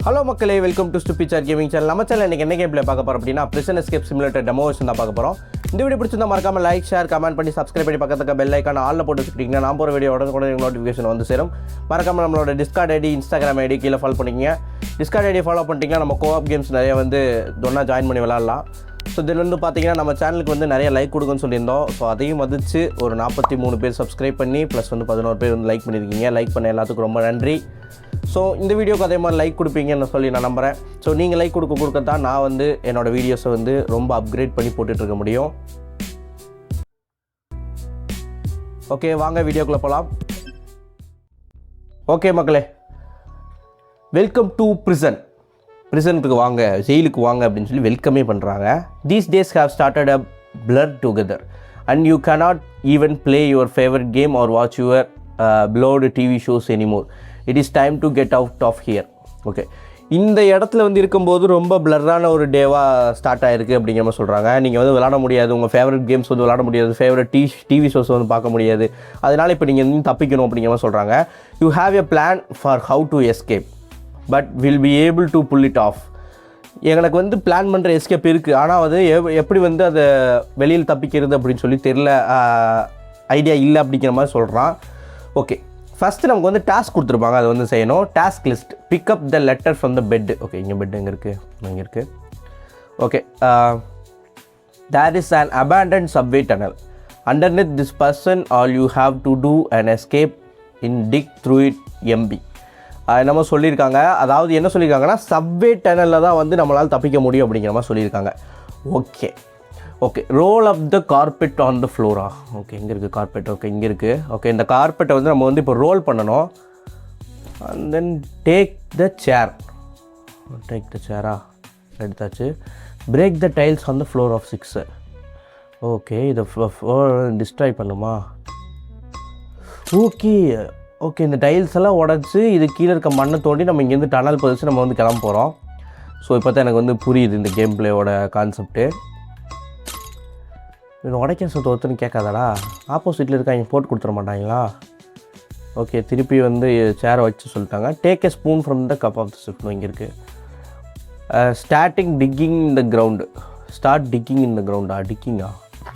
Hello மக்களே, welcome to stupid gaming channel. நம்ம channel இன்றைக்கி என்ன கேம் ப்ளே பார்க்க போகிறோம் அப்படின்னா prison escape simulator demo version தான் பார்க்க போகிறோம். இந்த வீடியோ பிடிச்சிருந்தா மறக்காம லைக், ஷேர், கமெண்ட் பண்ணி சப்ஸ்கிரைப் பண்ணி பக்கத்துக்கு பெல் ஐக்கான ஆல்ல போட்டு வச்சுக்கிட்டிங்கன்னா நான் போகிற வீடியோ உடனே நோட்டிஃபிகேஷன் வந்து சேரும். மறக்காம நம்மளோட டிஸ்கார்ட் ஐடி, இன்ஸ்டாகிராம் ஐடி கீழே ஃபாலோ பண்ணிக்கங்க. டிஸ்கார்ட் ஐடி ஃபாலோ பண்ணிட்டீங்கன்னா நம்ம கோஆப் கேம்ஸ் நிறைய வந்து ஒன்றா ஜாயின் பண்ணி விளாட்லாம். ஸோ இதில் வந்து பார்த்தீங்கன்னா நம்ம சேனலுக்கு வந்து நிறைய லைக் கொடுக்குன்னு சொல்லியிருந்தோம். ஸோ அதையும் மதிச்சு ஒரு 43 பேர் சப்ஸ்கிரைப் பண்ணி ப்ளஸ் வந்து 11 பேர் வந்து லைக் பண்ணியிருக்கீங்க. லைக் பண்ண எல்லாத்துக்கும் ரொம்ப நன்றி. ஸோ இந்த வீடியோக்கு அதே மாதிரி லைக் கொடுப்பீங்கன்னு சொல்லி நான் நம்புகிறேன். ஸோ நீங்கள் லைக் கொடுக்க தான் நான் வந்து என்னோடய வீடியோஸை வந்து ரொம்ப அப்கிரேட் பண்ணி போட்டுட்ருக்க முடியும். ஓகே, வாங்க வீடியோக்குள்ளே போகலாம். ஓகே மக்களே, வெல்கம் டு ப்ரிசனுக்கு வாங்க, ஜெயிலுக்கு வாங்க அப்படின்னு சொல்லி வெல்கமே பண்ணுறாங்க. These days have started a blur together and you cannot even play your favourite game or watch your beloved TV shows anymore. It is time to get out of here. Okay, இந்த இடத்துல வந்து இருக்கும்போது ரொம்ப பிளரான ஒரு டேவாக start ஆகிருக்கு அப்படிங்கிற மாதிரி சொல்கிறாங்க. நீங்கள் வந்து விளாட முடியாது, உங்கள் ஃபேவரட் கேம்ஸ் வந்து விளாட முடியாது, ஃபேவரட் டிவி ஷோஸ் வந்து பார்க்க முடியாது. அதனால் இப்போ நீங்கள் வந்து தப்பிக்கணும் அப்படிங்கிற மாதிரி சொல்கிறாங்க. You have a plan for how to escape but will be able to pull it off. எனக்கு வந்து பிளான் பண்ணுற எஸ்கேப் இருக்குது, ஆனால் அது எப்படி வந்து அதை வெளியில் தப்பிக்கிறது அப்படின்னு சொல்லி தெரில, ஐடியா இல்லை அப்படிங்கிற மாதிரி சொல்கிறான். ஓகே, ஃபஸ்ட்டு நமக்கு வந்து டாஸ்க் கொடுத்துருப்பாங்க, அதை வந்து செய்யணும். Task list, pick up the letter from the bed. Okay, இங்கே பெட் எங்கே இருக்குது? இங்கே இருக்குது. Okay, there is an abandoned subway tunnel. Underneath this person all you have to do an escape in dig through it MB. நம்ம சொல்லியிருக்காங்க. அதாவது என்ன சொல்லியிருக்காங்கன்னா சப்வே டனலில் தான் வந்து நம்மளால் தப்பிக்க முடியும் அப்படிங்கிற மாதிரி சொல்லியிருக்காங்க. Okay, roll up the carpet on the ஃப்ளோரா. ஓகே, எங்கே இருக்குது கார்பெட்? ஓகே, இங்கே இருக்குது. ஓகே, இந்த கார்பெட்டை வந்து நம்ம வந்து இப்போ ரோல் பண்ணணும். அண்ட் தென் டேக் த சேரா எடுத்தாச்சு. Break the tiles on the floor of 6. Okay, இதை டிஸ்ட்ராய் பண்ணுமா? ஓகே, இந்த டைல்ஸ் எல்லாம் உடச்சி இது கீழே இருக்க மண்ணை தோண்டி நம்ம இங்கேருந்து டனல் பதிச்சு நம்ம வந்து கிளம்ப போகிறோம். ஸோ இப்போ தான் எனக்கு வந்து புரியுது இந்த கேம் பிளேயோட கான்செப்ட்டு. இவன் உடைக்க சொத்து ஒருத்தன்னு கேட்காதடா, ஆப்போசிட்டில் இருக்காங்க போட்டு கொடுத்துட மாட்டாங்களா? ஓகே, திருப்பி வந்து சேரை வச்சு சொல்லிட்டாங்க. Take a spoon from the cup of the ship. இங்கே இருக்குது. ஸ்டார்ட் டிக்கிங் இன் த கிரவுண்டா?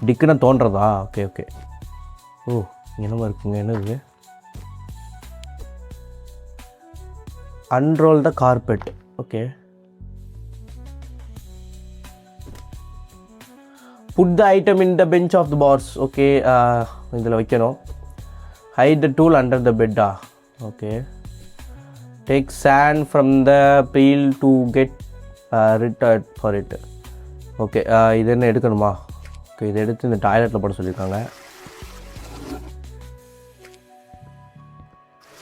டிக்குன்னா தோன்றதா? ஓகே. ஓ, என்னமா இருக்குங்க? என்னது? unroll the carpet. Okay, put the item in the bench of the bars. Okay, இதில் வைக்கணும். hide the tool under the bed. Okay, take sand from the pile to get rid for it. Okay, இது என்ன எடுக்கணுமா? Okay, இதை எடுத்து இந்த டாய்லெட்டில் போட சொல்லியிருக்காங்க.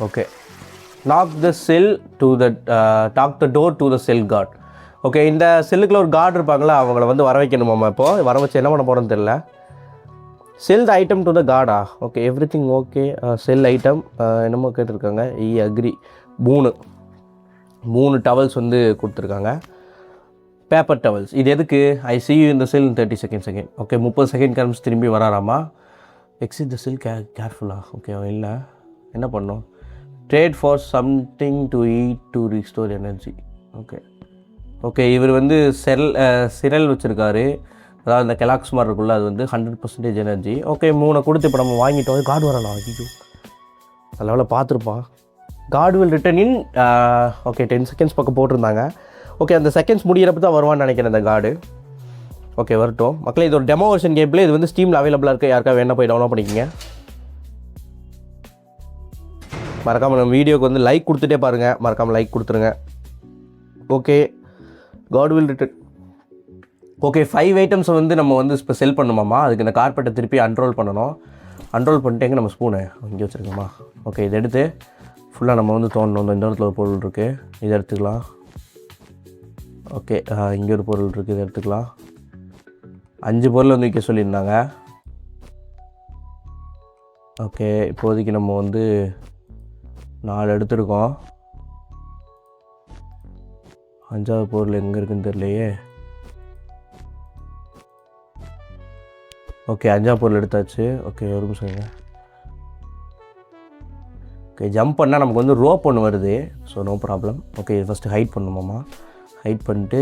Okay, knock the door to the cell guard. Okay, இந்த செல்லுக்குள்ள ஒரு கார்டு இருப்பாங்களா, அவங்கள வந்து வர வைக்கணுமாம்மா. இப்போது வர வச்சு என்ன பண்ண போகிறோன்னு தெரியல. Sell the item to the கார்டா? Okay, everything okay. Sell item என்னமோ கேட்டிருக்காங்க. அக்ரி. 3 டவல்ஸ் வந்து கொடுத்துருக்காங்க, பேப்பர் டவல்ஸ். இது எதுக்கு? ஐ see you in the cell in 30 seconds again. Okay, 30 second கழிச்சு திரும்பி வராராமா. எக்ஸிட் த செல் கேர்ஃபுல்லா? ஓகே, இல்லை என்ன பண்ணோம்? Trade for something to eat to restore energy. Okay, இவர் வந்து சிரல் வச்சுருக்காரு, அதாவது இந்த கெலாக்ஸ் மாதிரி இருக்குல்ல, அது வந்து 100% எனர்ஜி. ஓகே, 3 கொடுத்து இப்போ நம்ம வாங்கிட்டோம். கார்டு வரலாம். ஐயோ, அதனால் பார்த்துருப்பான். Card will return in. Okay, 10 seconds பக்கம் போட்டிருந்தாங்க. ஓகே, அந்த செகண்ட்ஸ் முடிகிறப்ப தான் வருவான்னு நினைக்கிறேன் அந்த கார்டு. ஓகே, வரட்டும் மக்களே. இது ஒரு டெமோ வெர்ஷன் கேம் பிளே. இது வந்து ஸ்டீமில் அவைலபிளாக இருக்குது. யாருக்கா வேணா போய் டவுன்லோட் பண்ணிக்கங்க. மறக்காமல் நம்ம வீடியோக்கு வந்து லைக் கொடுத்துட்டே பாருங்கள். மறக்காமல் லைக் கொடுத்துருங்க. Okay, guard will return. Okay, 5 ஐட்டம்ஸை வந்து நம்ம வந்து இப்போ செல் பண்ணுமாம்மா. அதுக்கு இந்த கார்பெட்டை திருப்பி அன்ரோல் பண்ணணும். அன்ரோல் பண்ணிட்டு எங்கே நம்ம ஸ்பூனு இங்கே வச்சுருக்கோமா? ஓகே, இதை எடுத்து ஃபுல்லாக நம்ம வந்து தோண்டணும். இந்த இடத்துல ஒரு பொருள் இருக்குது, இதை எடுத்துக்கலாம். ஓகே, இங்கே ஒரு பொருள் இருக்குது, இதை எடுத்துக்கலாம். 5 பொருள் வந்து வைக்க சொல்லியிருந்தாங்க. ஓகே, இப்போதைக்கு நம்ம வந்து 4 எடுத்துருக்கோம். 5ஆவது பொருள் எங்கே இருக்குன்னு தெரியலையே. ஓகே, 5ஆவது பொருள் எடுத்தாச்சு. ஓகே, ஒரு நிமிஷங்க. ஓகே ஜம்ப் பண்ணால் நமக்கு வந்து ரோப் ஒன்று வருது. So no problem. Okay first hide பண்ணுமாம்மா. ஹைட் பண்ணிட்டு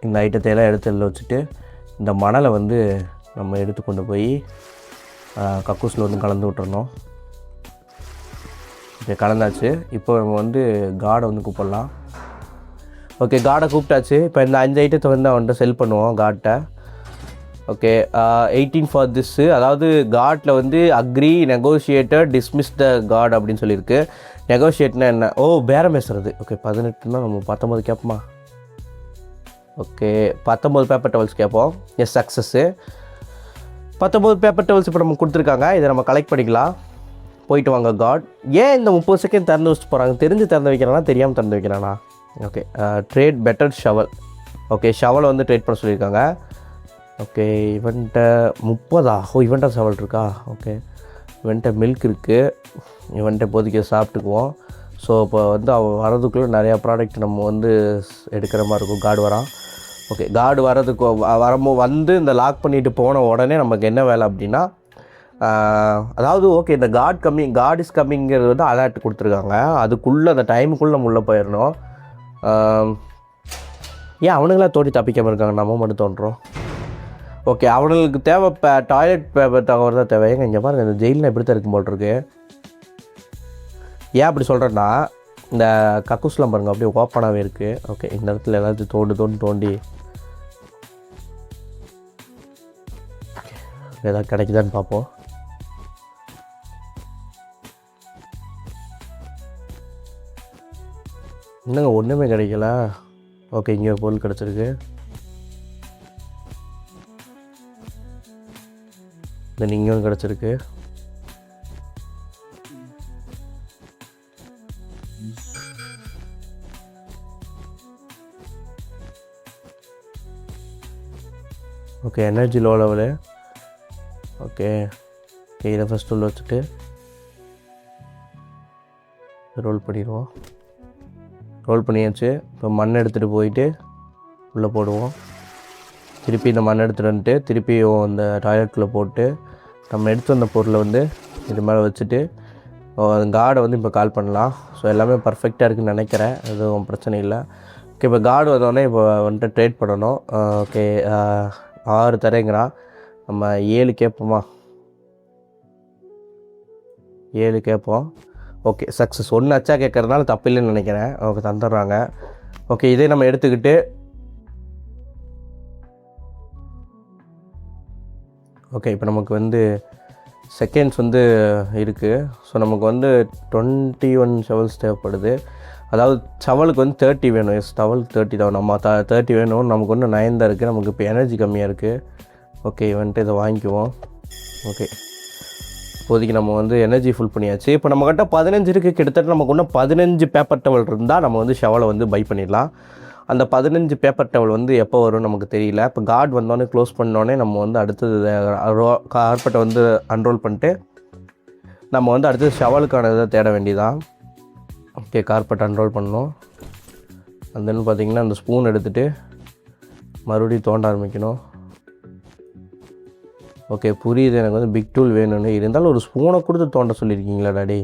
இந்த ஐட்டத்தையெல்லாம் எடுத்து வச்சுட்டு இந்த மணலை வந்து நம்ம எடுத்து கொண்டு போய் கக்கூஸில் வந்து கலந்து விட்டுறணும். ஓகே கலந்தாச்சு. இப்போ நம்ம வந்து காடை வந்து கூப்பிடலாம். ஓகே காடை கூப்பிட்டாச்சு. இப்போ இந்த 5 ஐட்டத்தை வந்து அவன்கிட்ட செல் பண்ணுவோம் காட்டை. ஓகே 18 ஃபார் திஸ்ஸு, அதாவது காட்டில் வந்து agree, negotiated, dismiss the guard அப்படின்னு சொல்லியிருக்கு. நெகோஷியேட்னா என்ன? ஓ பேரம் பேசுகிறது. ஓகே 18னா நம்ம 19 கேட்போமா? ஓகே 19 பேப்பர் டவல்ஸ் கேட்போம். Yes success. 19 பேப்பர் டவல்ஸ் இப்போ நம்ம கொடுத்துருக்காங்க. இதை நம்ம கலெக்ட் பண்ணிக்கலாம். போயிட்டு வாங்க காட். ஏன் இந்த 30 செகண்ட் திறந்து வச்சுட்டு போகிறாங்க? தெரிஞ்சு திறந்து வைக்கிறானா தெரியாமல் திறந்து வைக்கிறானா? Okay trade better shovel. Okay ஷவலை வந்து ட்ரேட் பண்ண சொல்லியிருக்காங்க. ஓகே இவன்ட்ட 30. இவன்ட்ட ஷவல் இருக்கா? ஓகே இவன்ட்ட மில்க் இருக்குது. இவன்ட்ட இப்போதைக்கு சாப்பிட்டுக்குவோம். ஸோ இப்போ வந்து அவன் வரதுக்குள்ளே நிறையா ப்ராடக்ட் நம்ம வந்து எடுக்கிற மாதிரி இருக்கும். கார்டு வரான். ஓகே கார்டு வரதுக்கு வந்து இந்த லாக் பண்ணிவிட்டு போன உடனே நமக்கு என்ன வேலை அப்படின்னா, அதாவது ஓகே இந்த காட் இஸ் கம்மிங்கிறது வந்து அலர்ட் கொடுத்துருக்காங்க. அதுக்குள்ளே அந்த டைமுக்குள்ளே நம்ம உள்ளே போயிடணும். ஏன் அவனுங்களாம் தோண்டி தப்பிக்காமல் இருக்காங்க, நம்ம மட்டும் தோன்றோம்? ஓகே அவனுங்களுக்கு தேவை டாய்லெட் பேப்பர் தகவல் தான் தேவை. இங்கே பாருங்கள் இந்த ஜெயிலில் எப்படி தான் இருக்கும் போல் இருக்கு. ஏன் அப்படி சொல்கிறேன்னா இந்த கக்கூஸ்லாம் பாருங்கள் அப்படியே ஓப்பனாகவே இருக்குது. ஓகே இந்த இடத்துல எல்லாத்தையும் தோண்டி ஏதாவது கிடைக்குதான்னு பார்ப்போம். என்னங்க ஒன்றுமே கிடைக்கல. ஓகே இங்கே ஒரு பொருள் கிடச்சிருக்கு. தென் இங்கேயும் கிடச்சிருக்கு. Okay energy low level. Okay இதை ஃபஸ்ட் உள்ள வச்சுட்டு ரோல் பண்ணிடுவோம். ரோல் பண்ணியாச்சு. இப்போ மண் எடுத்துகிட்டு போயிட்டு உள்ளே போடுவோம். திருப்பி இந்த மண் எடுத்துகிட்டு வந்துட்டு திருப்பியும் இந்த டாய்லெட்டில் போட்டு நம்ம எடுத்து வந்த பொருளை வந்து இது மேலே வச்சுட்டு கார்டை வந்து இப்போ கால் பண்ணலாம். ஸோ எல்லாமே பர்ஃபெக்டாக இருக்குதுன்னு நினைக்கிறேன். எதுவும் பிரச்சனை இல்லை. ஓகே இப்போ கார்டு வந்தோடனே இப்போ வந்துட்டு ட்ரேட் பண்ணணும். ஓகே 6 தரேங்கிறான். நம்ம 7 கேட்போமா? 7 கேட்போம். Okay success. 1 அச்சா கேட்குறதுனால தப்பு இல்லைன்னு நினைக்கிறேன். ஓகே தந்துடுறாங்க. ஓகே இதே நம்ம எடுத்துக்கிட்டு ஓகே இப்போ நமக்கு வந்து செகண்ட்ஸ் வந்து இருக்குது. ஸோ நமக்கு வந்து 21 ஷவல்ஸ் தேவைப்படுது. அதாவது ஷவலுக்கு வந்து 30 வேணும். எஸ் ஷவலுக்கு 30 தான். நம்ம 30 வேணும். நமக்கு வந்து 9 தான் இருக்குது. நமக்கு இப்போ எனர்ஜி கம்மியாக இருக்குது. ஓகே வந்துட்டு இதை வாங்கிக்குவோம். ஓகே இப்போதைக்கு நம்ம வந்து எனர்ஜி ஃபுல் பண்ணியாச்சு. இப்போ நம்மக்கிட்ட 15 இருக்குது. கிட்டத்தட்ட நமக்கு இன்னும் 15 பேப்பர் டவல் இருந்தால் நம்ம வந்து ஷவலை வந்து பை பண்ணிடலாம். அந்த 15 பேப்பர் டவல் வந்து எப்போ வரும்னு நமக்கு தெரியல. இப்போ கார்டு வந்தோடனே க்ளோஸ் பண்ணோடனே நம்ம வந்து அடுத்தது கார்பெட்டை வந்து அன்ரோல் பண்ணிட்டு நம்ம வந்து அடுத்தது ஷவலுக்கான இதை தேட வேண்டியதான். ஓகே கார்பெட் அன்ரோல் பண்ணணும். அந்த பார்த்திங்கன்னா அந்த ஸ்பூன் எடுத்துகிட்டு மறுபடியும் தோண்ட ஆரம்பிக்கணும். ஓகே புரியுது. எனக்கு வந்து பிக் டூல் வேணும்னு. இருந்தாலும் ஒரு ஸ்பூனை கொடுத்து தோண்ட சொல்லியிருக்கீங்களா டாடி?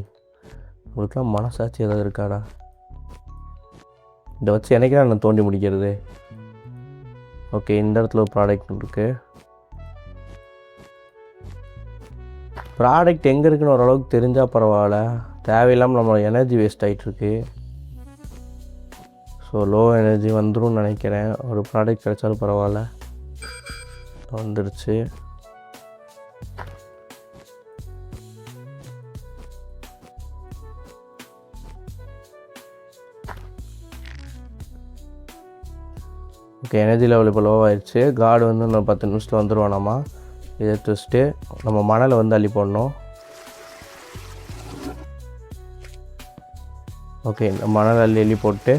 உங்களுக்குலாம் மனசாட்சி ஏதாவது இருக்காடா? இதை வச்சு எனக்கே நான் தோண்டி முடிக்கிறது. ஓகே இந்த இடத்துல ஒரு ப்ராடக்ட் இருக்குது. ப்ராடக்ட் எங்கே இருக்குன்னு ஓரளவுக்கு தெரிஞ்சால் பரவாயில்ல. தேவையில்லாமல் நம்மளோட எனர்ஜி வேஸ்ட் ஆகிட்டுருக்கு. ஸோ லோ எனர்ஜி வந்துடும் நினைக்கிறேன். ஒரு ப்ராடக்ட் கிடைச்சாலும் பரவாயில்ல. வந்துடுச்சு. ஓகே எனர்ஜி லெவல் இப்போ லோவாகிடுச்சு. கார்டு வந்து இன்னும் 10 நிமிஷத்தில் வந்துடுவானாமா. இதை எடுத்து வச்சுட்டு நம்ம மணலை வந்து அள்ளி போடணும். ஓகே இந்த மணல் அள்ளி போட்டு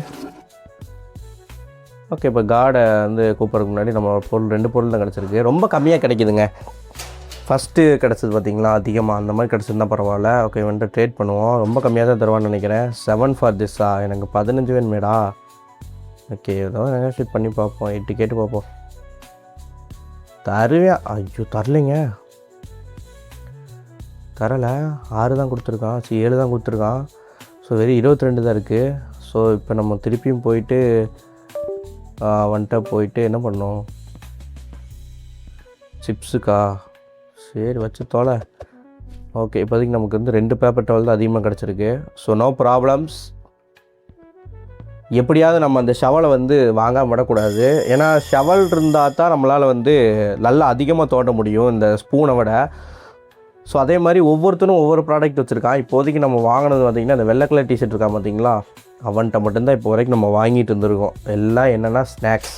ஓகே இப்போ கார்டை வந்து கூப்பிட்றதுக்கு முன்னாடி நம்ம பொருள் 2 பொருள் தான் கிடச்சிருக்கு. ரொம்ப கம்மியாக கிடைக்குதுங்க. ஃபஸ்ட்டு கிடச்சது பார்த்திங்களா அதிகமாக. அந்த மாதிரி கிடச்சிருந்தா பரவாயில்ல. ஓகே வந்துட்டு ட்ரேட் பண்ணுவோம். ரொம்ப கம்மியாக தான் தருவான்னு நினைக்கிறேன். 7 ஃபார் திஸ்ஸா? எனக்கு 15 வேணுமேடா. ஓகே ஏதோ நெகோஷியேட் பண்ணி பார்ப்போம். 8 கேட்டு பார்ப்போம். தருவேன். ஐயோ தரலைங்க. தரலை, 6 தான் கொடுத்துருக்கான், 7 தான் கொடுத்துருக்கான். ஸோ வெறும் 22 தான் இருக்குது. ஸோ இப்போ நம்ம திருப்பியும் போயிட்டு வந்துட்டு போயிட்டு என்ன பண்ணோம், சிப்ஸுக்கா, சரி வச்சு தோலை. ஓகே, இப்போதைக்கு நமக்கு வந்து 2 பேப்பர் டவல் தான் அதிகமாக கிடச்சிருக்கு. So no problems. எப்படியாவது நம்ம அந்த ஷவலை வந்து வாங்காமல் விடக்கூடாது. ஏன்னா ஷவல் இருந்தால் தான் நம்மளால் வந்து நல்லா அதிகமாக தோண்ட முடியும் இந்த ஸ்பூனை விட. ஸோ அதே மாதிரி ஒவ்வொருத்தரும் ஒவ்வொரு ப்ராடக்ட் வச்சுருக்கான். இப்போதைக்கு நம்ம வாங்கினது பார்த்திங்கன்னா அந்த வெள்ளை கலர் டிஷர்ட் இருக்கான் பார்த்தீங்களா, அவன்கிட்ட மட்டும்தான் இப்போ வரைக்கும் நம்ம வாங்கிட்டு இருந்திருக்கோம். எல்லாம் என்னென்னா ஸ்நாக்ஸ்,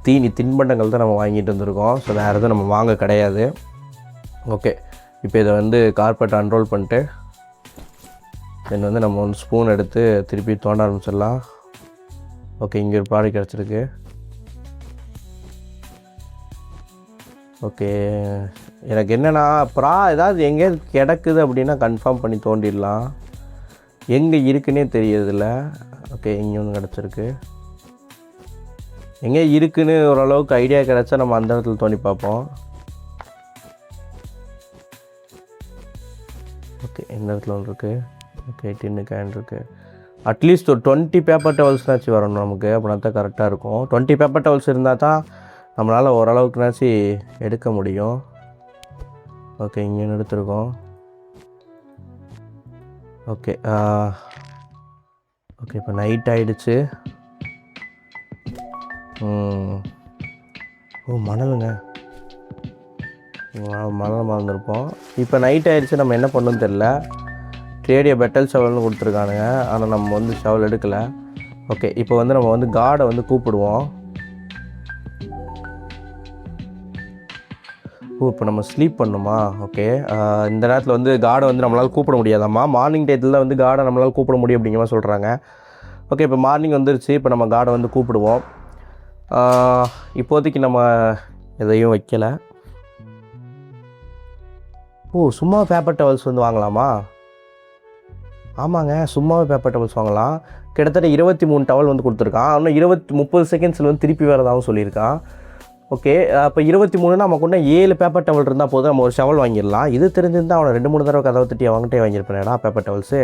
தின்பண்டங்கள் தான் நம்ம வாங்கிட்டு இருந்திருக்கோம். ஸோ வேறு எதுவும் நம்ம வாங்க கிடையாது. ஓகே, இப்போ இதை வந்து கார்பெட் அன்ரோல் பண்ணிட்டு தென் வந்து நம்ம வந்து ஸ்பூன் எடுத்து திருப்பி தோண்ட ஆரம்பிச்சிடலாம். ஓகே, இங்கே ஒரு ப்ராடக்ட் கிடச்சிருக்கு. ஓகே, எனக்கு என்னென்னா ஏதாவது எங்கேயாவது கிடக்குது அப்படின்னா கன்ஃபார்ம் பண்ணி தோண்டிடலாம். எங்கே இருக்குன்னே தெரியறதில்ல. ஓகே, இங்கே ஒன்று கிடச்சிருக்கு. எங்கே இருக்குன்னு ஓரளவுக்கு ஐடியா கிடச்சா நம்ம அந்த இடத்துல தோண்டி பார்ப்போம். ஓகே, இந்த இடத்துல ஒன்று இருக்குது. ஓகே, டின்னு கேன் இருக்குது. அட்லீஸ்ட் ஒரு 20 பேப்பர் டவல்ஸ்னாச்சும் வரணும் நமக்கு, அப்படின்னா தான் கரெக்டாக இருக்கும். 20 பேப்பர் டவல்ஸ் இருந்தால் தான் நம்மளால் ஓரளவுக்குனாச்சு எடுக்க முடியும். ஓகே, இங்கே எடுத்துருக்கோம். ஓகே ஓகே, இப்போ நைட் ஆகிடுச்சு. ஓ மணலுங்க, மணல் மறந்துருப்போம். இப்போ நைட் ஆகிடுச்சு, நம்ம என்ன பண்ணணும்னு தெரில. ட்ரேடிய பெட்டல் ஷவல்னு கொடுத்துருக்கானுங்க, ஆனால் நம்ம வந்து ஷவல் எடுக்கலை. ஓகே, இப்போ வந்து நம்ம வந்து காடை வந்து கூப்பிடுவோம். இப்போ நம்ம ஸ்லீப் பண்ணணுமா? ஓகே, இந்த நேரத்தில் வந்து காடை வந்து நம்மளால் கூப்பிட முடியாதாம்மா. மார்னிங் டயத்தில் வந்து காடை நம்மளால் கூப்பிட முடியும் அப்படிங்கிற மாதிரி சொல்கிறாங்க. ஓகே, இப்போ மார்னிங் வந்துருச்சு. இப்போ நம்ம காடை வந்து கூப்பிடுவோம். இப்போதைக்கு நம்ம எதையும் வைக்கலை. சும்மா பேப்பர் டவல்ஸ் வந்து வாங்கலாமா? ஆமாங்க, சும்மாவே பேப்பர் டவல்ஸ் வாங்கலாம். கிட்டத்தட்ட 23 டவல் வந்து கொடுத்துருக்கான். இன்னும் 30 செகண்ட்ஸில் வந்து திருப்பி வரதாகவும் சொல்லியிருக்கான். ஓகே, அப்போ 23னா நமக்கு ஒன்று 7 பேப்பர் டவல் இருந்தால் போதும், நம்ம ஒரு ஷவல் வாங்கிடலாம். இது தெரிஞ்சிருந்தால் அவனை 2-3 தடவை கதவை தட்டி வாங்கிட்டே வாங்கியிருப்பேன்டா பேப்பர் டவல்ஸு.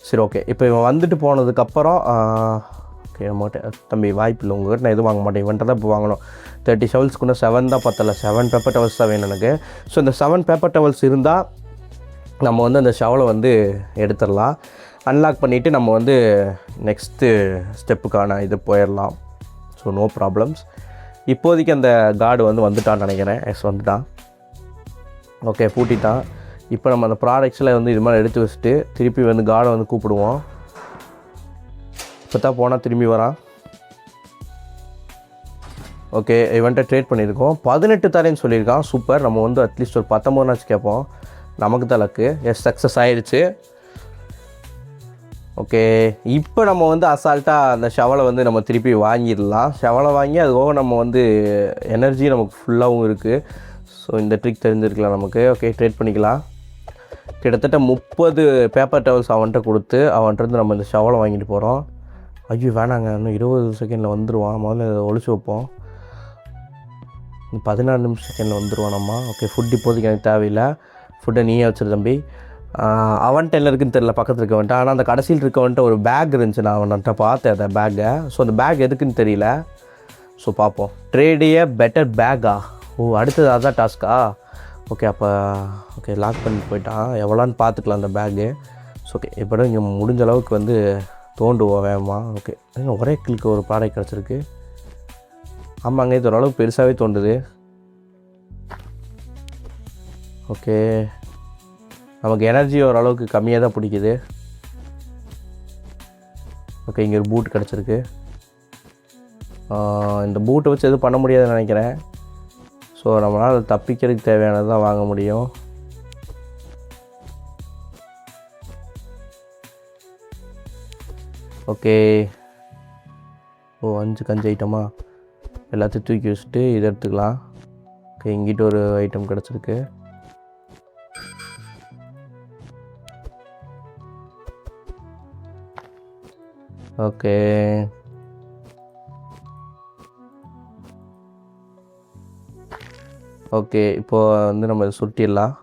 சரி, ஓகே, இப்போ இவன் வந்துட்டு போனதுக்கப்புறம் ஓகே தம்பி வாய்ப்பு இல்லை, உங்கள்கிட்ட நான் எதுவும் வாங்க மாட்டேன், இவன்ட்டு தான் இப்போ வாங்கணும். 30 ஷவல்ஸ்க்குள்ள 7 தான் பத்தலை, 7 பேப்பர் டவல்ஸ் தான் வேணும் எனக்கு. ஸோ இந்த 7 பேப்பர் டவல்ஸ் இருந்தால் நம்ம வந்து அந்த ஷவலை வந்து எடுத்துடலாம். அன்லாக் பண்ணிவிட்டு நம்ம வந்து நெக்ஸ்ட்டு ஸ்டெப்புக்கான இது போயிடலாம். So no problems. இப்போதைக்கு அந்த கார்டு வந்து வந்துட்டான்னு நினைக்கிறேன். வந்துட்டான். ஓகே, பூட்டிட்டான். இப்போ நம்ம அந்த ப்ராடக்ட்ஸில் வந்து இது மாதிரி எடுத்து வச்சுட்டு திருப்பி வந்து கார்டை வந்து கூப்பிடுவோம். இப்போ தான் போனால் திரும்பி வரான். ஓகே, இவன்ட்ட ட்ரேட் பண்ணியிருக்கோம். 18 தரேன்னு சொல்லியிருக்கான். சூப்பர், நம்ம வந்து அட்லீஸ்ட் ஒரு 19 கேட்போம். நமக்கு தான் லக்கு. சக்ஸஸ் ஆகிடுச்சு. ஓகே, இப்போ நம்ம வந்து அசால்ட்டாக அந்த ஷவலை வந்து நம்ம திருப்பி வாங்கிடலாம். ஷவலை வாங்கி அதுபோக நம்ம வந்து எனர்ஜி நமக்கு ஃபுல்லாகவும் இருக்குது. ஸோ இந்த ட்ரிக் தெரிஞ்சிருக்கலாம் நமக்கு. ஓகே, ட்ரேட் பண்ணிக்கலாம். கிட்டத்தட்ட 30 பேப்பர் டவல்ஸ் அவன்கிட்ட கொடுத்து அவன்கிட்ட நம்ம இந்த ஷவலை வாங்கிட்டு போகிறோம். ஐயோ வேணாங்க, இன்னும் 20 செகண்டில் வந்துடுவான். முதல்ல இதை ஒழிச்சு வைப்போம். 14 நிமிஷம் செகண்டில் வந்துடுவான் நம்ம. ஓகே, ஃபுட் இப்போதைக்கு எனக்கு தேவையில்லை. ஃபுட்டை நீயே வச்சிரு தம்பி. அவன்கிட்ட என்ன இருக்குன்னு தெரியல, பக்கத்தில் இருக்கவன்ட்ட. ஆனால் அந்த கடைசியில் இருக்கவன்ட்ட ஒரு பேக் இருந்துச்சு, நான் அவன்கிட்ட பார்த்தேன் அந்த பேக்கை. ஸோ அந்த பேக் எதுக்குன்னு தெரியல. ஸோ பார்ப்போம். ட்ரேடிய பெட்டர் பேக்கா? அடுத்தது அதான் டாஸ்க்கா? ஓகே, அப்போ ஓகே லாக் பண்ணி போயிட்டான். எவ்வளோன்னு பார்த்துக்கலாம் அந்த பேக்கு. ஸோ ஓகே, இப்போ இங்கே முடிஞ்ச அளவுக்கு வந்து தோண்டுவோம் வேகமா. ஓகே, ஒரே கிளிக்கு ஒரு ப்ராடக்ட் கிடச்சிருக்கு. ஆமாங்க, இது ஓரளவுக்கு பெருசாகவே தோண்டுது. ஓகே, நமக்கு எனர்ஜி ஓரளவுக்கு கம்மியாக தான் பிடிக்குது. ஓகே, இங்கே ஒரு பூட் கிடச்சிருக்கு. இந்த பூட்டை வச்சு எதுவும் பண்ண முடியாதுன்னு நினைக்கிறேன். ஸோ நம்மளால் தப்பிக்கிறதுக்கு தேவையானது தான் வாங்க முடியும். ஓகே, 5 ஐட்டமா எல்லாத்தையும் தூக்கி வச்சுட்டு இதை எடுத்துக்கலாம். ஓகே, இங்கிட்ட ஒரு ஐட்டம் கிடச்சிருக்கு. ஓகே, ஓகே இப்போ வந்து நம்ம சுருட்டிடலாம்.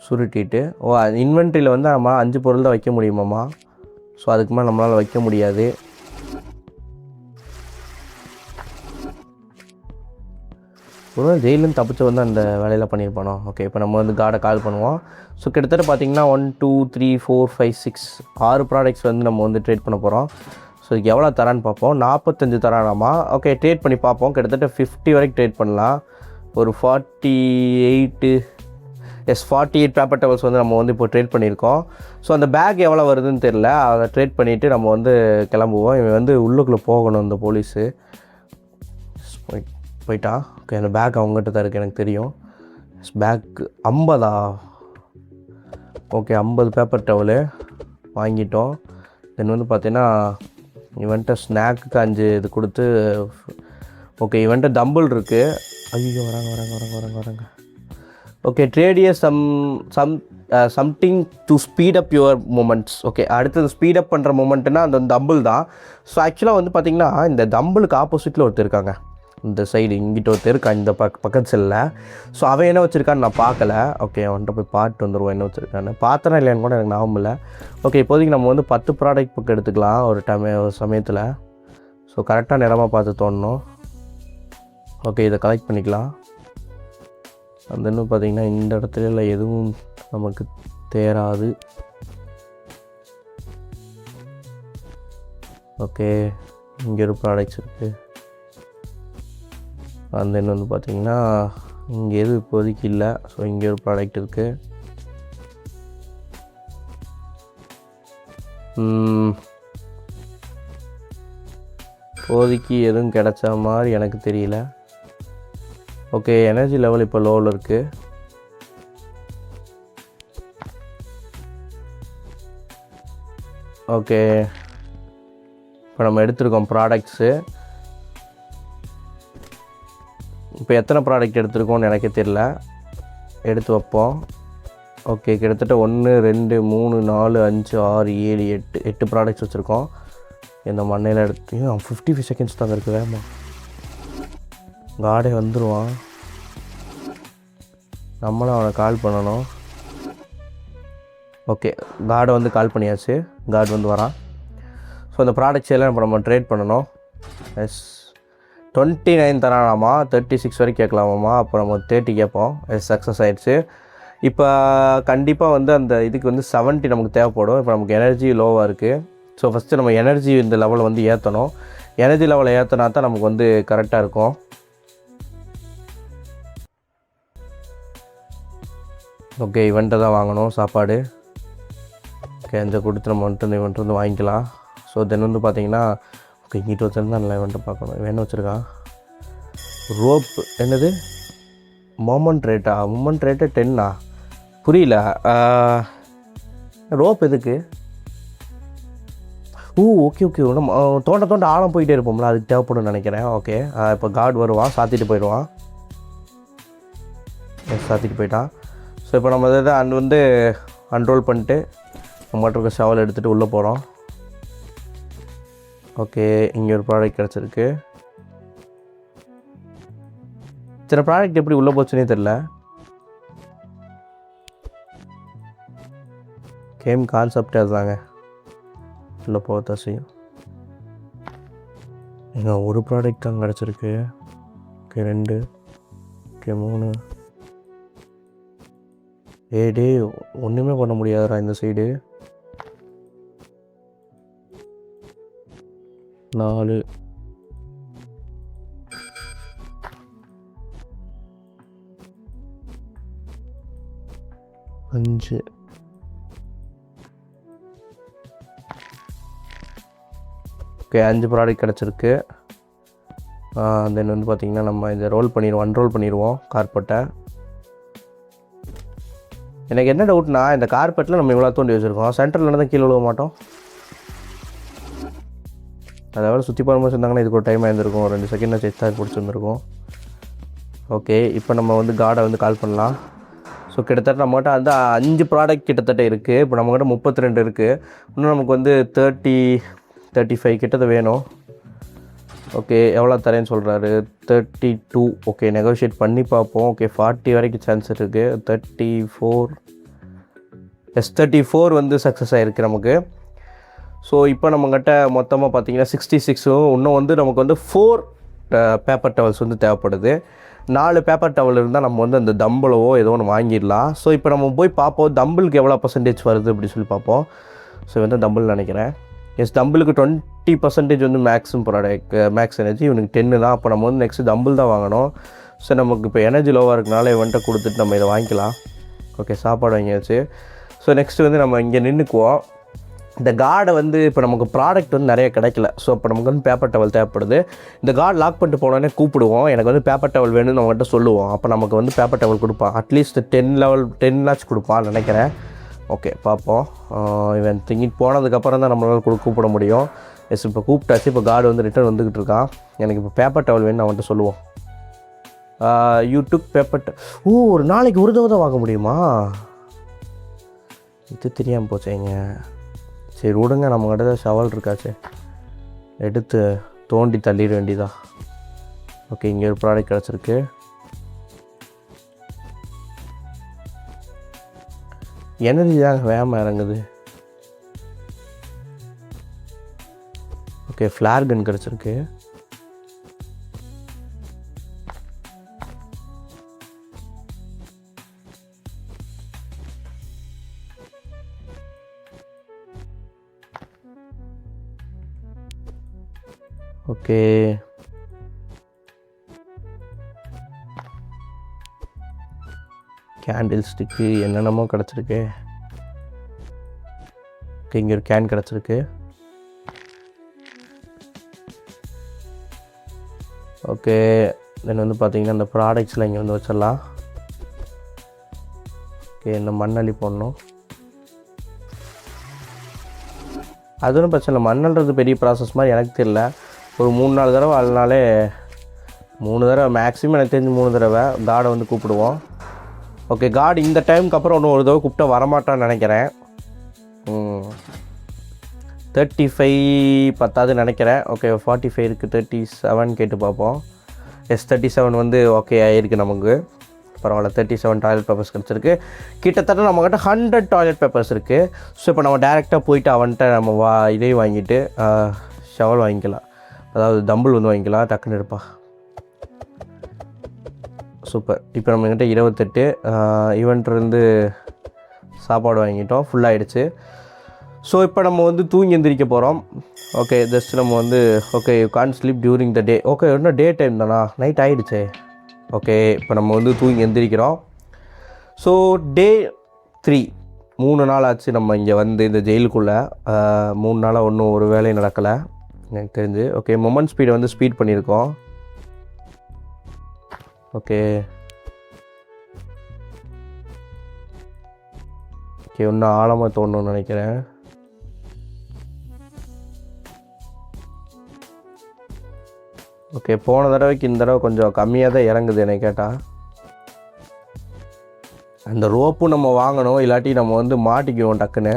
சுருட்டிட்டு இன்வென்ட்ரியில் வந்து நம்ம 5 பொருள் தான் வைக்க முடியுமாம்மா. ஸோ அதுக்கு மேலே நம்மளால் வைக்க முடியாது. ஒரு ஜெயிலேருந்து தப்பிச்சு வந்து அந்த வேலையில் பண்ணியிருப்பானோ. ஓகே, இப்போ நம்ம வந்து கார்டை கால் பண்ணுவோம். ஸோ கிட்டத்தட்ட பார்த்திங்கன்னா 1 2 3 4 5 6 6 ப்ராடக்ட்ஸ் வந்து நம்ம வந்து ட்ரேட் பண்ண போகிறோம். ஸோ இதுக்கு எவ்வளோ தரான்னு பார்ப்போம். 45 தரானாமா. ஓகே, ட்ரேட் பண்ணி பார்ப்போம். கிட்டத்தட்ட 50 வரைக்கும் ட்ரேட் பண்ணலாம். ஒரு 48 பேப்பர் டவல்ஸ் வந்து நம்ம வந்து இப்போ ட்ரேட் பண்ணியிருக்கோம். ஸோ அந்த பேக் எவ்வளோ வருதுன்னு தெரில. அதை ட்ரேட் பண்ணிவிட்டு நம்ம வந்து கிளம்புவோம். இவன் வந்து உள்ளுக்குள்ளே போகணும் இந்த போலீஸு. போயிட்டான். ஓகே, அந்த பேக் அவங்ககிட்ட தான் இருக்குது, எனக்கு தெரியும். பேக் 50. ஓகே, 50 பேப்பர் டவலு வாங்கிட்டோம். தென் வந்து பார்த்தீங்கன்னா இவன்ட்ட ஸ்நாக்குக்கு 5 இது கொடுத்து. ஓகே, இவன்ட்ட தம்பிள் இருக்குது. ஐயோ, வராங்க. ஓகே, ட்ரேடியே something to speed up your moments. Okay, அடுத்தது ஸ்பீட் அப் பண்ணுற மூமெண்ட்டுனா அந்த தம்பிள் தான். ஸோ ஆக்சுவலாக வந்து பார்த்திங்கன்னா இந்த தம்பிளுக்கு ஆப்போசிட்டில் ஒருத்தர் இருக்காங்க. இந்த சைடு இங்கிட்ட ஒருத்தர் இருக்கான், இந்த பக்கத்து சைடில். ஸோ அவன் என்ன வச்சுருக்கான்னு நான் பார்க்கல. ஓகே, அவன்கிட்ட போய் பார்த்து வந்துடுவோம் என்ன வச்சுருக்கான்னு. பார்த்தனா இல்லையான்னு கூட எனக்கு ஞாபகம் இல்லை. ஓகே, இப்போதைக்கு நம்ம வந்து 10 ப்ராடக்ட் புக் எடுத்துக்கலாம் ஒரு சமயத்தில். ஸோ கரெக்டாக நேரமாக பார்த்து தோணணும். ஓகே, இதை கலெக்ட் பண்ணிக்கலாம். அந்த இன்னும் பார்த்திங்கன்னா இந்த இடத்துல எதுவும் நமக்கு தேராது. ஓகே, இங்கே ஒரு ப்ராடக்ட்ஸ் இருக்குது. அந்த இன்னும் வந்து பார்த்திங்கன்னா இங்கே எதுவும் இப்போதைக்கு இல்லை. ஸோ இங்கே ஒரு ப்ராடக்ட் இருக்குது. இப்போதைக்கு எதுவும் கிடைச்ச மாதிரி எனக்கு தெரியல. ஓகே, எனர்ஜி லெவல் இப்போ லோவில் இருக்குது. ஓகே, இப்போ நம்ம எடுத்துருக்கோம் ப்ராடக்ட்ஸு. இப்போ எத்தனை ப்ராடக்ட் எடுத்துருக்கோன்னு எனக்கே தெரியல. எடுத்து வைப்போம். ஓகே, கிட்டத்தட்ட 1 2 3 4 5 6 7 8 ப்ராடக்ட்ஸ் வச்சுருக்கோம். இந்த மண்ணையில் எடுத்து 55 செகண்ட்ஸ் தாங்க இருக்குது. வேமா கார்டே வந்துடுவான். நம்மளும் அவனை கால் பண்ணணும். ஓகே, கார்டை வந்து கால் பண்ணியாச்சு. கார்டு வந்து வரான். ஸோ அந்த ப்ராடக்ட்ஸ் எல்லாம் இப்போ நம்ம ட்ரேட் பண்ணணும். எஸ், 29 தரானாமா. 36 வரைக்கும் கேட்கலாமாம்மா. அப்போ நம்ம 30 கேட்போம். சக்ஸஸ் ஆகிடுச்சு. இப்போ கண்டிப்பாக வந்து அந்த இதுக்கு வந்து 70 நமக்கு தேவைப்படும். இப்போ நமக்கு எனர்ஜி லோவாக இருக்குது. ஸோ ஃபஸ்ட்டு நம்ம எனர்ஜி இந்த லெவலை வந்து ஏற்றணும். எனர்ஜி லெவலை ஏற்றினா தான் நமக்கு வந்து கரெக்டாக இருக்கும். ஓகே, இவன்ட்ட தான் வாங்கணும் சாப்பாடு. ஓகே, அந்த கொடுத்து நம்ம வந்துட்டு இவன்ட்டு வந்து வாங்கிக்கலாம். ஸோ தென் வந்து பார்த்திங்கன்னா ஓகே, இங்கிட்ட வச்சுருந்தா நல்லா இவன்ட்டு பார்க்கணும். இவன் என்ன வச்சுருக்கான்? ரோப். என்னது மொமெண்ட் ரேட்டா? மொமெண்ட் ரேட்டு 10ஆ? புரியல. ரோப் எதுக்கு? ஓகே நம்ம தோண்ட ஆழம் போயிட்டே இருப்போம்ல, அதுக்கு தேவைப்படும் நினைக்கிறேன். ஓகே, இப்போ கார்டு வருவான், சாத்திட்டு போயிடுவான். சாத்திட்டு போயிட்டான். ஸோ இப்போ நம்ம இதை வந்து அன்ரோல் பண்ணிட்டு நம்மகிட்ட இருக்க ஷவல் எடுத்துகிட்டு உள்ளே போகிறோம். ஓகே, இங்கே ஒரு ப்ராடக்ட் கிடச்சிருக்கு. சில ப்ராடக்ட் எப்படி உள்ளே போச்சுன்னே தெரில. கேம் கான்செப்டே அதுதாங்க, உள்ளே போகத்தான் செய்யும். எங்க ஒரு ப்ராடக்ட் தான் கிடச்சிருக்கு. ஓகே, 2. ஓகே, 3. டே ஒன்றுமே பண்ண முடியாதுடா இந்த சைடு. 4. அஞ்சு. ஓகே, 5 ப்ராடக்ட் கிடச்சிருக்கு. தென் வந்து பார்த்திங்கன்னா நம்ம இதை அன்ரோல் பண்ணிடுவோம் கார்பெட்டை. எனக்கு என்ன டவுட்னா, இந்த கார்பெட்டில் நம்ம இவ்வளோ தோண்டி வச்சுருக்கோம், சென்டரில் தான் கீழே விழுக மாட்டோம். அதாவது சுற்றி போகிற சொன்னாங்கன்னா இதுக்கு ஒரு டைம் ஆயிருந்திருக்கும். 2 செகண்ட் செக் பிடிச்சிருந்துருக்கும். ஓகே, இப்போ நம்ம வந்து கார்டை வந்து கால் பண்ணலாம். ஸோ கிட்டத்தட்ட நம்மகிட்ட வந்து 5 ப்ராடக்ட் கிட்டத்தட்ட இருக்குது. இப்போ நம்மகிட்ட 32 இருக்குது. இன்னும் நமக்கு வந்து 35 கிட்டத்தட்ட வேணும். ஓகே, எவ்வளோ தரேன்னு சொல்கிறாரு? 32. ஓகே, நெகோஷியேட் பண்ணி பார்ப்போம். ஓகே, 40 வரைக்கும் சான்ஸ் இருக்குது. 34. S34 வந்து சக்ஸஸ் ஆகிருக்கு நமக்கு. ஸோ இப்போ நம்மக்கிட்ட மொத்தமாக பார்த்தீங்கன்னா 66ம் இன்னும் வந்து நமக்கு வந்து 4 பேப்பர் டவல்ஸ் வந்து தேவைப்படுது. 4 பேப்பர் டவல் இருந்தால் நம்ம வந்து அந்த தம்பிளவோ ஏதோ ஒன்று வாங்கிடலாம். ஸோ இப்போ நம்ம போய் பார்ப்போம் தம்பிளுக்கு எவ்வளோ பர்சன்டேஜ் வருது அப்படி சொல்லி பார்ப்போம். ஸோ வந்து தம்பிள் நினைக்கிறேன். எஸ் தம்பிளுக்கு 20% வந்து மேக்ஸிமம் ப்ராடக்ட் மேக்ஸ் எனர்ஜி, இவனுக்கு 10 தான். அப்போ நம்ம வந்து நெக்ஸ்ட்டு தம்பிள் தான் வாங்கணும். ஸோ நமக்கு இப்போ எனர்ஜி லோவாக இருக்கனால இவன்ட்ட கொடுத்துட்டு நம்ம இதை வாங்கிக்கலாம். ஓகே சாப்பாடு வாங்கியாச்சு. ஸோ நெக்ஸ்ட்டு வந்து நம்ம இங்கே நின்றுக்குவோம். இந்த கார்டை வந்து இப்போ நமக்கு ப்ராடக்ட் வந்து நிறைய கிடைக்கல. ஸோ இப்போ நமக்கு வந்து பேப்பர் டவல் தேவைப்படுது. இந்த கார்டு லாக் பண்ணிட்டு போனோடனே கூப்பிடுவோம், எனக்கு வந்து பேப்பர் டவல் வேணும்னு நம்மகிட்ட சொல்லுவோம். அப்போ நமக்கு வந்து பேப்பர் டவல் கொடுப்பான். அட்லீஸ்ட் 10 கொடுப்பான்னு நினைக்கிறேன். ஓகே பார்ப்போம். இவன் திங்கிட்டு போனதுக்கப்புறம் தான் நம்மளால் கூப்பிட முடியும். எஸ் இப்போ கூப்பிட்டாச்சு. இப்போ கார்டு வந்து ரிட்டர்ன் வந்துக்கிட்டு இருக்கான். எனக்கு இப்போ பேப்பர் டவல் வேணும்னு அவன்கிட்ட சொல்லுவோம். யூடியூப் பேப்பர் ஒரு நாளைக்கு ஒரு தடவை தான் வாங்க முடியுமா? இது தெரியாமல் போச்சேங்க. சரி விடுங்க, நம்மக்கிட்ட தான் ஷவல் இருக்காச்சு, எடுத்து தோண்டி தள்ளிட வேண்டியதா. ஓகே இங்கே ஒரு ப்ராடக்ட் கிடச்சிருக்கு. எனர்ஜி தாங்க வேகமாக இறங்குது. ஓகே ஃப்ளார் கன் கிடச்சிருக்கு. ஓகே கேண்டில் ஸ்டிக்கு என்னென்னமோ கிடச்சிருக்கு. ஓகே இங்கே ஒரு கேன் கிடச்சிருக்கு. ஓகே தென் வந்து பார்த்தீங்கன்னா இந்த ப்ராடக்ட்ஸில் இங்கே வந்து வச்சிடலாம். ஓகே இந்த மண்ணள்ளி போடணும். அது ஒன்றும் பிரச்சனை இல்லை. மண்ணல்றது பெரிய ப்ராசஸ் மாதிரி எனக்கு தெரியல. ஒரு 3-4 தடவை அழுனாலே 3 தடவை மேக்ஸிமம் எனக்கு தெரிஞ்சு 3 தடவை கார்டை வந்து கூப்பிடுவோம். ஓகே கார்டு இந்த டைமுக்கு அப்புறம் ஒன்று ஒரு தடவை கூப்பிட்டா வரமாட்டான்னு நினைக்கிறேன். 35 பத்தாதுன்னு நினைக்கிறேன். ஓகே 45 இருக்குது. 37 கேட்டு பார்ப்போம். எஸ் 37 வந்து ஓகே ஆகிருக்கு நமக்கு. பரவாயில்ல 37 டாய்லெட் பேப்பர்ஸ் கிடச்சிருக்கு. கிட்டத்தட்ட நம்மக்கிட்ட 100 டாய்லெட் பேப்பர்ஸ் இருக்குது. ஸோ இப்போ நம்ம டேரெக்டாக போயிட்டு அவன்கிட்ட நம்ம இதையும் வாங்கிட்டு ஷவல் வாங்கிக்கலாம், அதாவது தம்பிள் வந்து வாங்கிக்கலாம். டக்குன்னு இருப்பா. சூப்பர். இப்போ நம்மக்கிட்ட 28 ஈவெண்ட்லேருந்து சாப்பாடு வாங்கிட்டோம், ஃபுல்லாகிடுச்சு. ஸோ இப்போ நம்ம வந்து தூங்கி எந்திரிக்க போகிறோம். ஓகே ஜஸ்ட் நம்ம வந்து okay you can't sleep during the day. Okay இன்னும் டே டைம் தானா, நைட் ஆகிடுச்சே. ஓகே இப்போ நம்ம வந்து தூங்கி எந்திரிக்கிறோம். ஸோ டே 3 3 நாள் ஆச்சு நம்ம இங்கே வந்து இந்த ஜெயிலுக்குள்ளே. 3 நாளாக ஒன்றும் ஒரு வேலையும் நடக்கலை எனக்கு தெரிஞ்சு. ஓகே மொமெண்ட் ஸ்பீடை வந்து ஸ்பீட் பண்ணியிருக்கோம். ஓகே ஓகே இன்னும் ஆழமாக தோணுன்னு நினைக்கிறேன். ஓகே போன தடவைக்கு இந்த தடவை கொஞ்சம் கம்மியாக தான் இறங்குது என்னை கேட்டால். அந்த ரோப்பும் நம்ம வாங்கணும், இல்லாட்டி நம்ம வந்து மாட்டிக்குவோம் டக்குன்னு.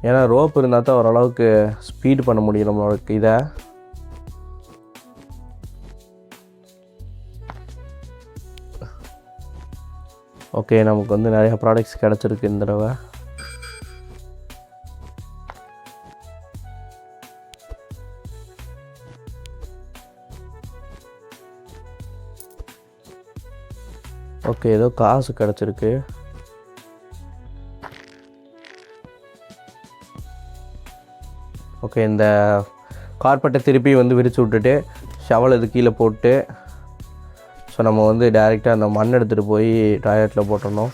ஏன்னா ரோப் இருந்தால் தான் ஓரளவுக்கு ஸ்பீட் பண்ண முடியும் நம்மளுக்கு இதை. ஓகே நமக்கு வந்து நிறையா ப்ராடக்ட்ஸ் கிடச்சிருக்கு இந்த தடவை. ஓகே ஏதோ காசு கிடச்சிருக்கு. ஓகே இந்த கார்பெட்டை திருப்பி வந்து விரித்து விட்டுட்டு ஷவல் இது கீழே போட்டு ஸோ நம்ம வந்து டைரெக்டாக அந்த மண் எடுத்துகிட்டு போய் டாய்லெட்டில் போட்டணும்.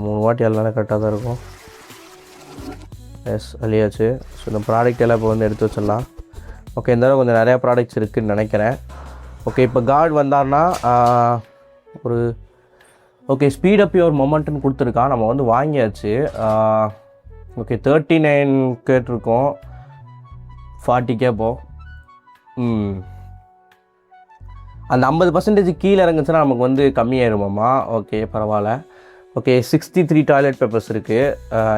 3 வாட்டி எல்லாம் கரெக்டாக தான் இருக்கும். எஸ் அழியாச்சு. ஸோ இந்த ப்ராடக்ட் எல்லாம் இப்போ வந்து எடுத்து வச்சிடலாம். ஓகே இந்த தடவை கொஞ்சம் நிறையா ப்ராடக்ட்ஸ் இருக்குதுன்னு நினைக்கிறேன். ஓகே இப்போ கார்டு வந்தார்னா ஒரு ஓகே ஸ்பீட் அப் யுவர் மொமெண்ட்னு கொடுத்துருக்கான். நம்ம வந்து வாங்கியாச்சு. ஓகே 39 கேட்டிருக்கோம், 40 கேட்போம். அந்த 50% கீழே இறங்குச்சுன்னா நமக்கு வந்து கம்மியாயிருமாம்மா. ஓகே பரவாயில்ல. ஓகே 63 டாய்லெட் பேப்பர்ஸ் இருக்குது.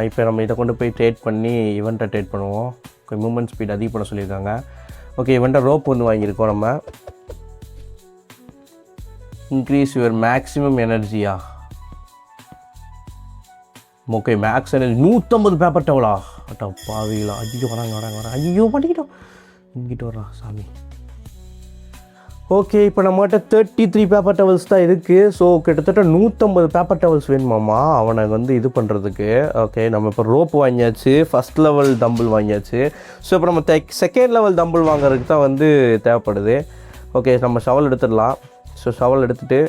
இப்போ நம்ம இதை கொண்டு போய் ட்ரேட் பண்ணி இவெண்ட்டை ட்ரேட் பண்ணுவோம். ஓகே மூமெண்ட் ஸ்பீட் அதிகம் பண்ண சொல்லியிருக்காங்க. ஓகே இவெண்ட்டை ரோப் வந்து வாங்கியிருக்கோம் நம்ம. இன்க்ரீஸ் யுவர் மேக்ஸிமம் எனர்ஜியா. ஓகே மேக்ஸ் எனர்ஜி 150 பேப்பர் டவலா அட்டா பாவீங்களா. ஐயோ வராங்க. ஐயோ பண்ணிக்கிட்டோம். இங்கிட்டு வர்றான் சாமி. ஓகே இப்போ நம்மகிட்ட 33 பேப்பர் டவல்ஸ் தான் இருக்குது. ஸோ கிட்டத்தட்ட 150 பேப்பர் டவல்ஸ் வேணுமாம்மா அவனை வந்து இது பண்ணுறதுக்கு. ஓகே நம்ம இப்போ ரோப் வாங்கியாச்சு, ஃபஸ்ட் லெவல் தம்பிள் வாங்கியாச்சு. ஸோ இப்போ நம்ம செகண்ட் லெவல் தம்பிள் வாங்குறதுக்கு தான் வந்து தேவைப்படுது. ஓகே நம்ம ஷவல் எடுத்துடலாம். ஸோ ஷவல் எடுத்துகிட்டு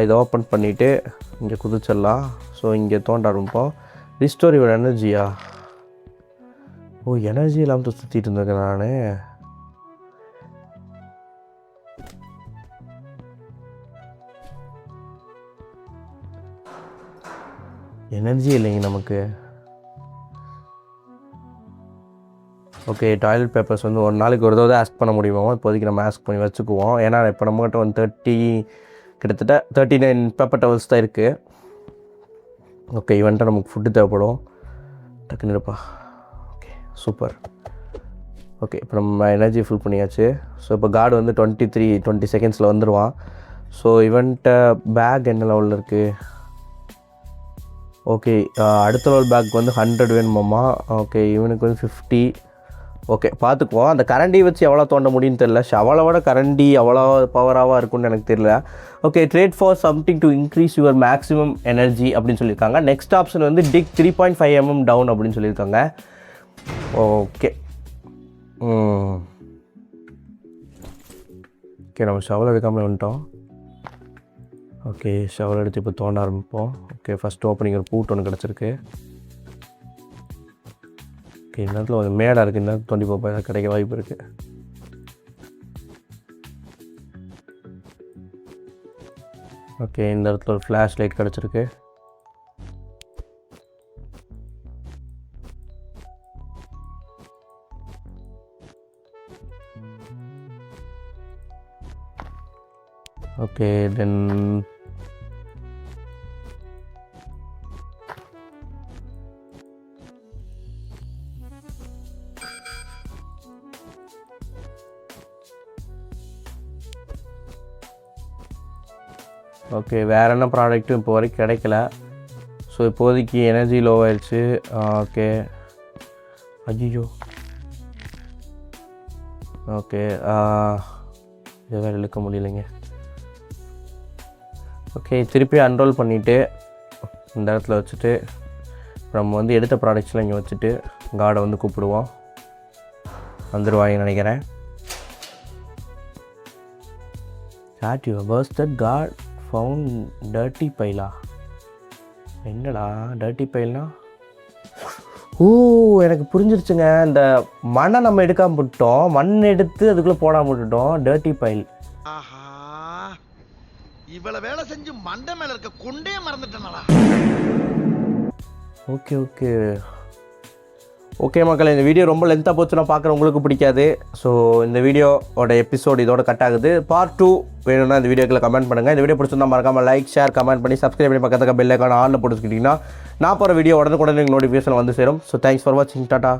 இதை ஓப்பன் பண்ணிவிட்டு இங்கே குதிச்சிடலாம். ஸோ இங்கே தோண்ட ஆரம்பிப்போம். ரிஸ்டோர் யுவர் எனர்ஜியா. ஓ எனர்ஜி இல்லாமல் சுற்றிட்டு இருந்திருக்கேன் நான். எனர்ஜி இல்லைங்க நமக்கு. ஓகே டாய்லெட் பேப்பர்ஸ் வந்து ஒரு நாளைக்கு ஒரு தடவை ஆஸ்க் பண்ண முடியுமோ, இப்போதைக்கு நம்ம ஆஸ்க் பண்ணி வச்சுக்குவோம். ஏன்னா இப்போ நம்மகிட்ட வந்து கிட்டத்தட்ட 39 பேப்பர் டவல்ஸ் தான் இருக்குது. ஓகே இவன்ட்டு நமக்கு ஃபுட்டு தேவைப்படும். டக்குன்னு இருப்பா. Okay super. ஓகே இப்போ நம்ம எனர்ஜி ஃபுல் பண்ணியாச்சு. ஸோ இப்போ கார்டு வந்து 20 செகண்ட்ஸில் வந்துடுவான். ஸோ இவன்ட்ட பேக் என்ன லெவலில் இருக்குது? ஓகே அடுத்த லெவல் பேக் வந்து 100 வேணுமாம்மா. ஓகே இவனுக்கு வந்து 50. ஓகே பார்த்துக்குவோம். அந்த கரண்டி வச்சு எவ்வளோ தோண்ட முடியும்னு தெரியல. ஷவலோட கரண்டி எவ்வளோ பவராக இருக்கும்னு எனக்கு தெரியல. Okay trade for something to increase your maximum energy அப்படின்னு சொல்லியிருக்காங்க. நெக்ஸ்ட் ஆப்ஷன் வந்து டிக் 3.5 mm டவுன் அப்படின்னு சொல்லியிருக்காங்க. ஓகே ஓகே நம்ம ஷவல் எடுக்காமல் வந்துட்டோம். ஓகே ஷவல் எடுத்து இப்போ தோண்ட ஆரம்பிப்போம். ஓகே ஃபஸ்ட் ஓப்பனிங் ஒரு பூட் ஒன்று கிடச்சிருக்கு. ஓகே இந்த இடத்துல ஒரு மேடாக இருக்குது. இந்த இடத்துல 24 கிடைக்க வாய்ப்பு இருக்குது. ஓகே இந்த இடத்துல ஒரு ஃப்ளாஷ் லைட் கிடச்சிருக்கு. ஓகே தென் ஓகே வேறு என்ன ப்ராடக்ட்டும் இப்போ வரைக்கும் கிடைக்கல. ஸோ இப்போதைக்கு எனர்ஜி லோ ஆயிடுச்சு. ஓகே ஐயோ ஓகே இதை வேறு இழுக்க முடியலைங்க. ஓகே திருப்பி அன்ரோல் பண்ணிவிட்டு இந்த இடத்துல வச்சுட்டு நம்ம வந்து எடுத்த ப்ராடக்ட்ஸ்லாம் இங்கே வச்சுட்டு கார்டை வந்து கூப்பிடுவோம். வந்துடுவாங்கன்னு நினைக்கிறேன். That your busted guard found dirty pile. என்னடா டர்ட்டி பைல்னா? ஓ எனக்கு புரிஞ்சிருச்சுங்க. இந்த மண்ணை நம்ம எடுக்காமல் விட்டோம், மண் எடுத்து அதுக்குள்ளே போடாமல் விட்டுட்டோம். Dirty file. ஆஹா இவ்வளவு வேலை செஞ்சு மண்டை மேல இருக்க கொண்டே மறந்துட்டேனடா. ஓகே ஓகே ஓகே மக்கள், இந்த வீடியோ ரொம்ப லென்த்தாக போச்சுன்னா பார்க்குற உங்களுக்கு பிடிக்காது. ஸோ இந்த வீடியோட எபிசோடு இதோட கட் ஆகுது. பார்ட் 2 வேணும்னா இந்த வீடியோக்குள்ள கமெண்ட் பண்ணுங்கள். இந்த வீடியோ பிடிச்சிருந்தா மறக்காமல் லைக் ஷேர் கமெண்ட் பண்ணி சப்ஸ்கிரைப் பண்ணி பக்கத்துக்கு பெல் ஐக்கான் ஆனில் போட்டுக்கிட்டிங்கன்னா நான் போகிற வீடியோ உடனுக்குடனே நோட்டிஃபிகேஷன் வந்து சேரும். ஸோ தேங்க்ஸ் ஃபார் வாட்சிங். டாடா.